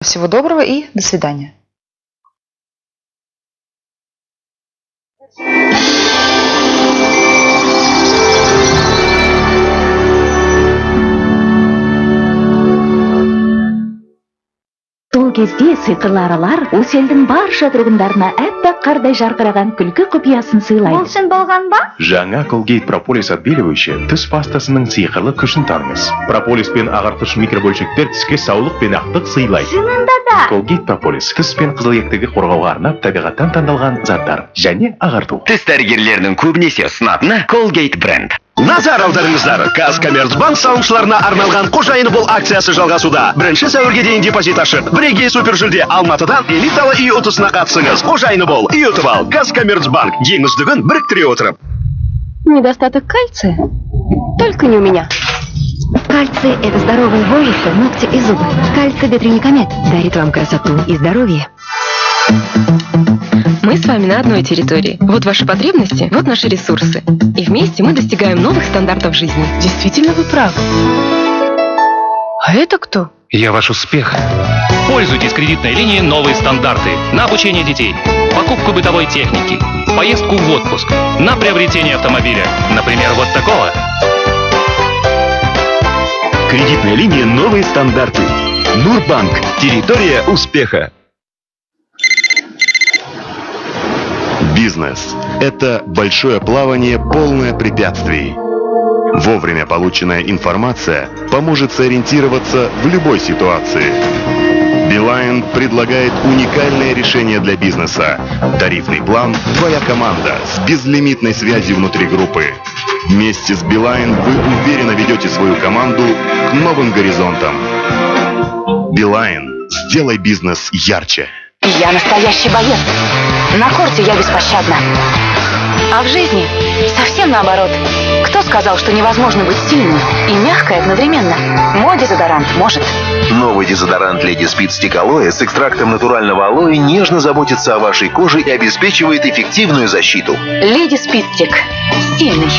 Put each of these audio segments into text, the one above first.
Всего доброго и до свидания. Сол кезде сыйкырлы аралар осы елдің барша тұрғындарына әппақ қардай жарқыраған күлкі құпиясын сыйлайды. Бұл шын болған ба? Жаңа Colgate Propolis отбеливающий тіс пастасының сиқырлы күшін таныңыз. Propolis пен ағартқыш микробөлшектер тіске саулық пен ақтық сыйлайды. Шынында да. Colgate Propolis тіс пен қызылектігі қорғауға арнап табиғаттан таңдалған заттар және ағарту. Тіс дәрігерлерінің көбінесе ұсынатыны Colgate бренд. Назар аударыңыздар, Казкоммерцбанк салымшыларына арналған қожайыны бол акциясы жалғасуда. 1 сәуірге дейін депозит ашып, бірегей супер жүлде Алматыдан элиталы үй ұтысына қатысыңыз. Қожайыны бол, үй ұтып ал. Казкоммерцбанк ең үздігін біріктіре отырып. Недостаток кальция? Только не у меня. Кальций – это здоровые волосы, ногти и зубы. Кальций Детринекомет дарит вам красоту и здоровье. Мы с вами на одной территории. Вот ваши потребности, вот наши ресурсы. И вместе мы достигаем новых стандартов жизни. Действительно вы правы. А это кто? Я ваш успех. Пользуйтесь кредитной линией «Новые стандарты» на обучение детей, покупку бытовой техники, поездку в отпуск, на приобретение автомобиля, например, вот такого. Кредитная линия «Новые стандарты». Нурбанк. Территория успеха. Бизнес – это большое плавание, полное препятствий. Вовремя полученная информация поможет сориентироваться в любой ситуации. Билайн предлагает уникальное решение для бизнеса. Тарифный план «Твоя команда» с безлимитной связью внутри группы. Вместе с Билайн вы уверенно ведете свою команду к новым горизонтам. Билайн. Сделай бизнес ярче. Я настоящий боец. На корте я беспощадна. А в жизни совсем наоборот. Кто сказал, что невозможно быть сильной и мягкой одновременно? Мой дезодорант может. Новый дезодорант Lady Speed Stick Aloe с экстрактом натурального алоэ нежно заботится о вашей коже и обеспечивает эффективную защиту. Lady Speed Stick. Сильный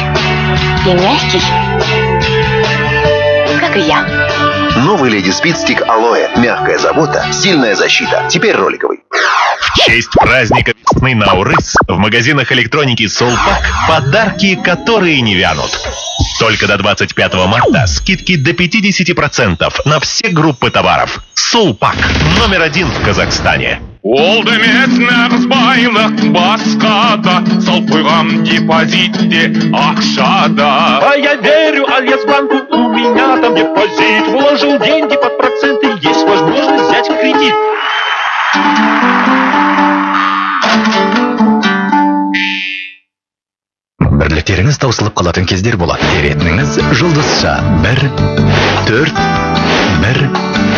и мягкий, как и я. Новый Lady Speed Stick Aloe. Мягкая забота, сильная защита. Теперь роликовый. В честь праздника весны Наурыз в магазинах электроники Soulpak подарки, которые не вянут. Только до 25 марта скидки до 50% на все группы товаров. Soulpak номер 1 в Казахстане. Ол демесін байлық басқада, сол қойған депозитте ақшада. А я верю Альянсбанку, у меня там депозит. Вложил деньги под проценты, есть возможность взять кредит. Бірліктеріңіз таусылып қалатын кездер болады. Теретініңіз жұлдызша 1, 4, 1,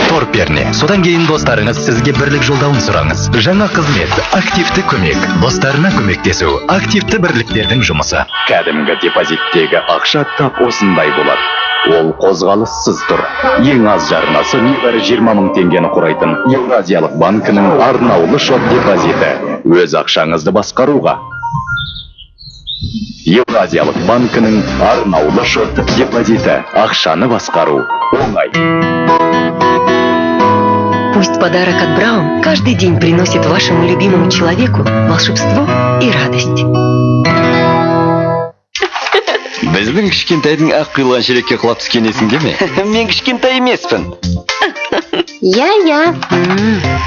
торперне. Содан кейін достарыңыз сізге бірлік жолдауын сұраңыз. Жаңа қызмет, активті көмек. Достарына көмектесу, активті бірліктердің жұмысы. Кәдімгі депозиттегі ақша тап осындай болады. Ол қозғалыссыз тұр. Ең аз жарнасы небәрі 20 мың теңгені құрайтын Еуразиялық банкінің арнаулы шот депозиті. Өз ақшаңызды басқаруға. Еуразиялық банкінің арнаулы шот депозиті. Ақшаны басқару оңай. Пусть подарок от Браун каждый день приносит вашему любимому человеку волшебство и радость. Біздің кішкентайдың ақ құйылған шелекке құлап түскен есіңде ме? Мен кішкентай емеспін. Я.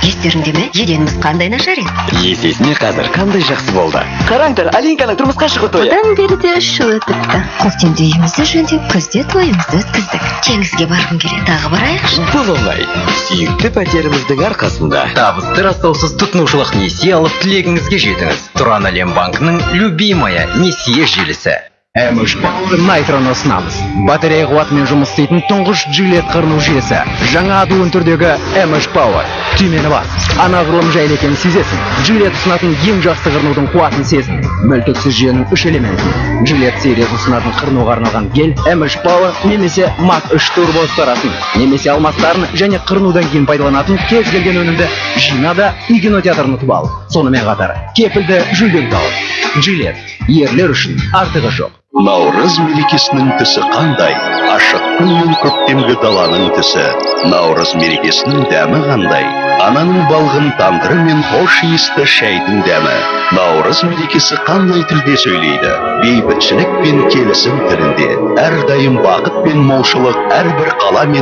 Естеріңде ме? Еденіміз қандай нашар еді? Есесіне қазір қандай жақсы болды. Қараңдар, Алинканың тұрмысқа шығу тойы. Одан бері де 3 жыл өтіпті. Көктемде үйімізді жөндеп, күзде тойымызды өткіздік. Теңізге барғым келеді, тағы барайықшы. Бұл оңай. Сүйікті пәтеріміздің арқасында. Табысты растаусыз тұтынушылық несие алып тілегіңізге жетіңіз. Тұран Әлем банкінің любимая несие желісі. Эмиш Power Nitro-ны ұсынамыз. Батарея қуатымен жұмыс істейтін тұңғыш Gillette қырыну жүйесі. Жаңа адуын түрдегі Эмиш Power. Түймені бас. Анағұрлым жайлы екенін сезесің. Gillette ұсынатын ең жақсы қырынудың қуатын сезін. Мүлтіксіз жүйенің 3 элементі. Gillette сериясы ұсынатын қырынуға арналған гель, Эмиш Power немесе Mach 3 турбо ұстарасын. Немесе алмастарын және қырынудан кейін пайдаланатын кез келген өнімді жинада үй кинотеатрын ұтып ал. Сонымен қатар кепілді жүлден тауып. Gillette. Ерлер үшін артығы жоқ. Наурыз мерекесінің түсі қандай? Ашық күн мен көктемгі даланың түсі. Наурыз мерекесінің дәмі қандай? Ананың балғын тандыры мен хош иісті шайдың дәмі. Наурыз мерекесі қандай тілде сөйлейді? Бейбітшілік пен келісім тілінде. Әрдайым бақыт пен молшылық әрбір қала мен